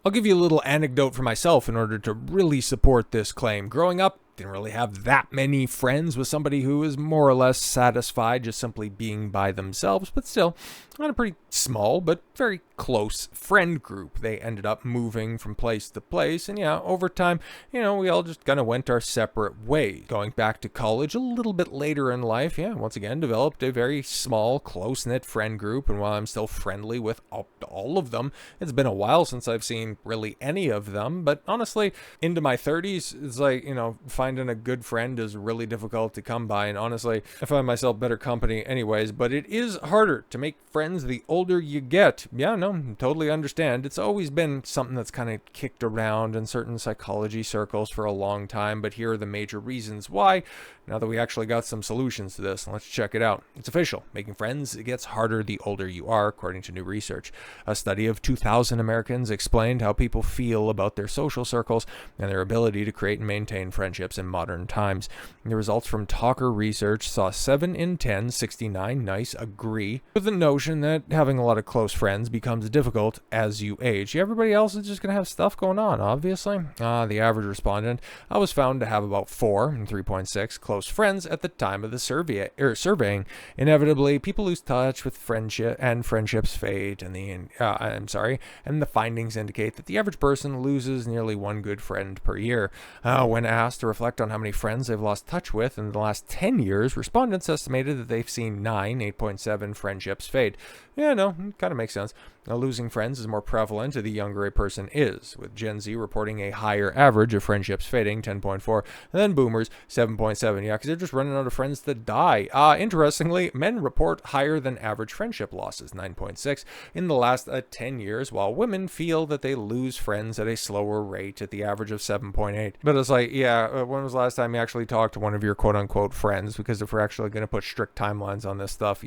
I'll give you a little anecdote for myself in order to really support this claim. Growing up, didn't really have that many friends, with somebody who was more or less satisfied just simply being by themselves, but still had a pretty small but very close friend group. They ended up moving from place to place, and yeah, over time, we all just kind of went our separate ways. Going back to college a little bit later in life, once again developed a very small, close-knit friend group, and while I'm still friendly with all of them, it's been a while since I've seen really any of them. But honestly, into my 30s, it's like, finding a good friend is really difficult to come by, and honestly, I find myself better company anyways. But it is harder to make friends the older you get. Yeah, no, totally understand. It's always been something that's kind of kicked around in certain psychology circles for a long time, but here are the major reasons why, now that we actually got some solutions to this. Let's check it out. It's official. Making friends, it gets harder the older you are, according to new research. A study of 2,000 Americans explained how people feel about their social circles and their ability to create and maintain friendships in modern times. The results from Talker research saw 7 in 10, 69 nice, agree with the notion that having a lot of close friends becomes difficult as you age. Everybody else is just going to have stuff going on, obviously. The average respondent was found to have about 4 and 3.6 close friends at the time of the surveying. Inevitably, people lose touch with friendship, and friendships fade, and the findings indicate that the average person loses nearly one good friend per year. When asked to reflect on how many friends they've lost touch with in the last 10 years, respondents estimated that they've seen 8.7 friendships fade. Yeah, no, kind of makes sense. Now, losing friends is more prevalent the younger a person is, with Gen Z reporting a higher average of friendships fading, 10.4, and then boomers, 7.7. Yeah, because they're just running out of friends to die. Interestingly, men report higher than average friendship losses, 9.6, in the last 10 years, while women feel that they lose friends at a slower rate at the average of 7.8. But it's like, when was the last time you actually talked to one of your quote-unquote friends? Because if we're actually going to put strict timelines on this stuff,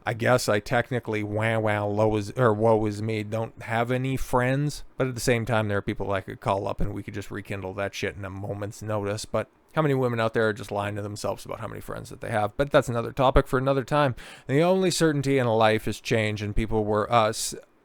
I guess I technically, woe is me, don't have any friends. But at the same time, there are people I could call up and we could just rekindle that shit in a moment's notice. But how many women out there are just lying to themselves about how many friends that they have? But that's another topic for another time. The only certainty in life is change, and people were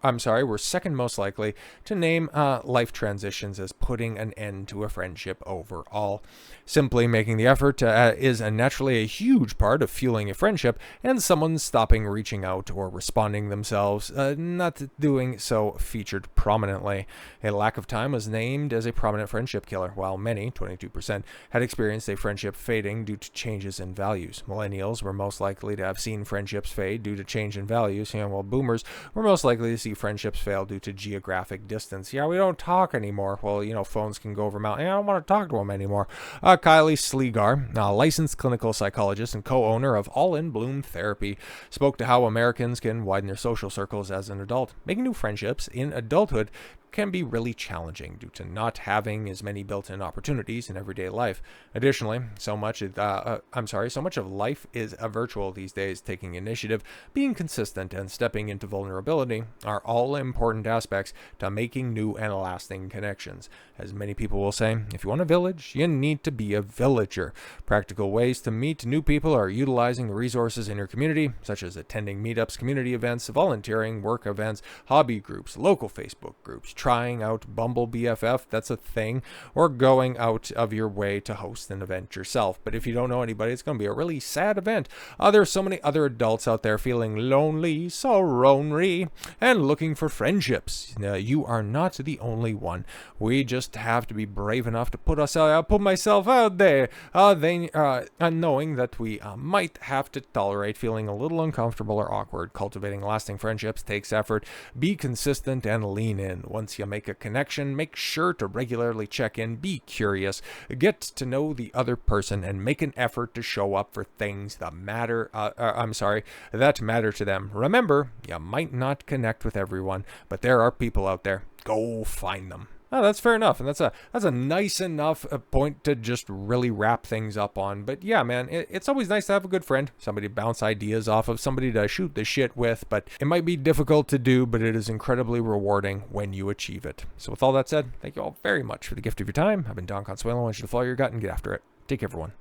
we're second most likely to name life transitions as putting an end to a friendship overall. Simply making the effort is naturally a huge part of fueling a friendship, and someone stopping reaching out or responding themselves, not doing so featured prominently. A lack of time was named as a prominent friendship killer, while many, 22%, had experienced a friendship fading due to changes in values. Millennials were most likely to have seen friendships fade due to change in values, while boomers were most likely to see friendships fail due to geographic distance. Yeah, we don't talk anymore. Well, phones can go over mountains. I don't want to talk to them anymore. Kylie Sleegar, a licensed clinical psychologist and co-owner of All in Bloom Therapy, spoke to how Americans can widen their social circles as an adult. Making new friendships in adulthood can be really challenging due to not having as many built-in opportunities in everyday life. Additionally, so much of life is virtual these days. Taking initiative, being consistent, and stepping into vulnerability are all important aspects to making new and lasting connections. As many people will say, if you want a village, you need to be a villager. Practical ways to meet new people are utilizing the resources in your community, such as attending meetups, community events, volunteering, work events, hobby groups, local Facebook groups, trying out Bumble BFF, that's a thing, or going out of your way to host an event yourself. But if you don't know anybody, it's going to be a really sad event. There's so many other adults out there feeling lonely, so lonely, and looking for friendships. You are not the only one. We just have to be brave enough to put myself out there, knowing that we might have to tolerate feeling a little uncomfortable or awkward. Cultivating lasting friendships takes effort. Be consistent and lean in. Once you make a connection, make sure to regularly check in, be curious, get to know the other person, and make an effort to show up for things that matter to them. Remember, you might not connect with everyone, but there are people out there. Go find them. Oh, that's fair enough, and that's a nice enough point to just really wrap things up on. But yeah, man, it's always nice to have a good friend, somebody to bounce ideas off of, somebody to shoot the shit with. But it might be difficult to do, but it is incredibly rewarding when you achieve it. So with all that said, thank you all very much for the gift of your time. I've been Don Consuelo. I want you to follow your gut and get after it. Take care, everyone.